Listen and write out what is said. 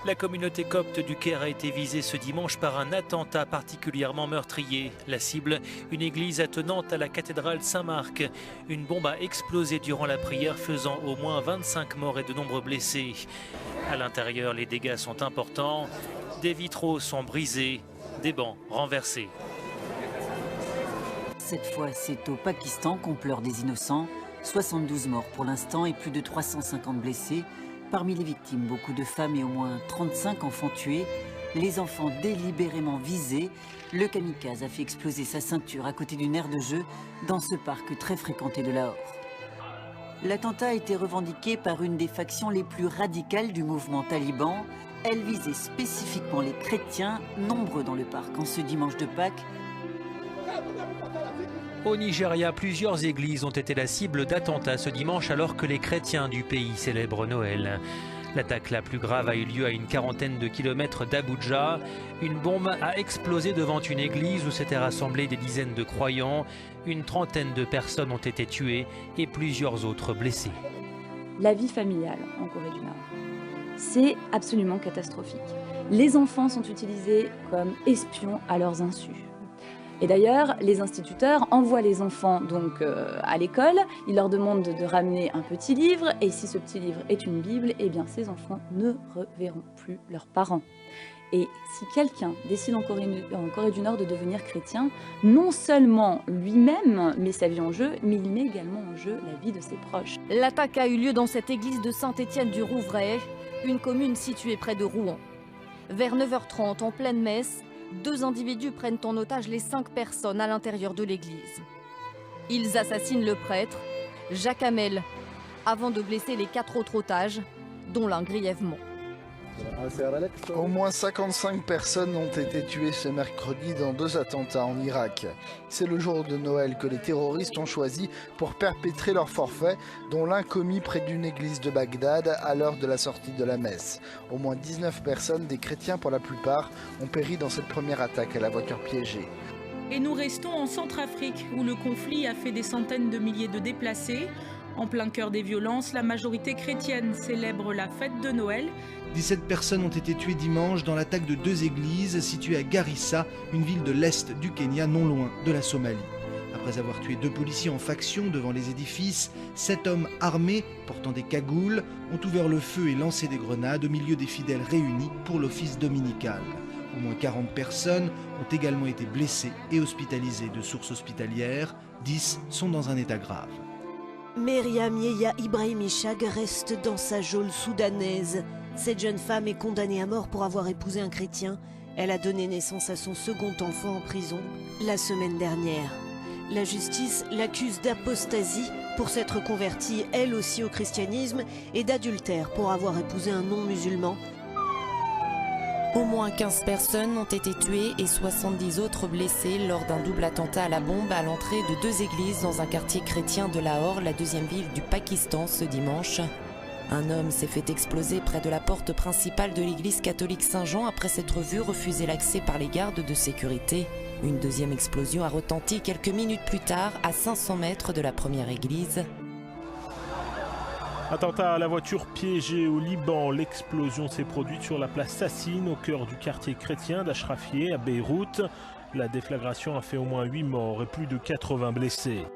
La communauté copte du Caire a été visée ce dimanche par un attentat particulièrement meurtrier. La cible, une église attenante à la cathédrale Saint-Marc. Une bombe a explosé durant la prière, faisant au moins 25 morts et de nombreux blessés. À l'intérieur, les dégâts sont importants. Des vitraux sont brisés, des bancs renversés. Cette fois, c'est au Pakistan qu'on pleure des innocents. 72 morts pour l'instant et plus de 350 blessés. Parmi les victimes, beaucoup de femmes et au moins 35 enfants tués. Les enfants délibérément visés. Le kamikaze a fait exploser sa ceinture à côté d'une aire de jeu dans ce parc très fréquenté de Lahore. L'attentat a été revendiqué par une des factions les plus radicales du mouvement taliban. Elle visait spécifiquement les chrétiens, nombreux dans le parc en ce dimanche de Pâques. Au Nigeria, plusieurs églises ont été la cible d'attentats ce dimanche alors que les chrétiens du pays célèbrent Noël. L'attaque la plus grave a eu lieu à une quarantaine de kilomètres d'Abuja. Une bombe a explosé devant une église où s'étaient rassemblés des dizaines de croyants. Une trentaine de personnes ont été tuées et plusieurs autres blessées. La vie familiale en Corée du Nord, c'est absolument catastrophique. Les enfants sont utilisés comme espions à leurs insus. Et d'ailleurs, les instituteurs envoient les enfants donc à l'école, ils leur demandent de ramener un petit livre, et si ce petit livre est une Bible, eh bien ces enfants ne reverront plus leurs parents. Et si quelqu'un décide en Corée du Nord de devenir chrétien, non seulement lui-même met sa vie en jeu, mais il met également en jeu la vie de ses proches. L'attaque a eu lieu dans cette église de Saint-Étienne-du-Rouvray, une commune située près de Rouen. Vers 9h30, en pleine messe, 2 individus prennent en otage les 5 personnes à l'intérieur de l'église. Ils assassinent le prêtre, Jacques Hamel, avant de blesser les 4 autres otages, dont l'un grièvement. Au moins 55 personnes ont été tuées ce mercredi dans 2 attentats en Irak. C'est le jour de Noël que les terroristes ont choisi pour perpétrer leur forfait, dont l'un commis près d'une église de Bagdad à l'heure de la sortie de la messe. Au moins 19 personnes, des chrétiens pour la plupart, ont péri dans cette première attaque à la voiture piégée. Et nous restons en Centrafrique, où le conflit a fait des centaines de milliers de déplacés. En plein cœur des violences, la majorité chrétienne célèbre la fête de Noël. 17 personnes ont été tuées dimanche dans l'attaque de 2 églises situées à Garissa, une ville de l'est du Kenya, non loin de la Somalie. Après avoir tué 2 policiers en faction devant les édifices, 7 hommes armés, portant des cagoules, ont ouvert le feu et lancé des grenades au milieu des fidèles réunis pour l'office dominical. Au moins 40 personnes ont également été blessées et hospitalisées de sources hospitalières. 10 sont dans un état grave. Myriam Yehia Ibrahim Ishag reste dans sa geôle soudanaise. Cette jeune femme est condamnée à mort pour avoir épousé un chrétien. Elle a donné naissance à son second enfant en prison la semaine dernière. La justice l'accuse d'apostasie pour s'être convertie elle aussi au christianisme et d'adultère pour avoir épousé un non-musulman. Au moins 15 personnes ont été tuées et 70 autres blessées lors d'un double attentat à la bombe à l'entrée de 2 églises dans un quartier chrétien de Lahore, la 2e ville du Pakistan, ce dimanche. Un homme s'est fait exploser près de la porte principale de l'église catholique Saint-Jean après s'être vu refuser l'accès par les gardes de sécurité. Une deuxième explosion a retenti quelques minutes plus tard à 500 mètres de la première église. Attentat à la voiture piégée au Liban. L'explosion s'est produite sur la place Sassine, au cœur du quartier chrétien d'Achrafieh à Beyrouth. La déflagration a fait au moins 8 morts et plus de 80 blessés.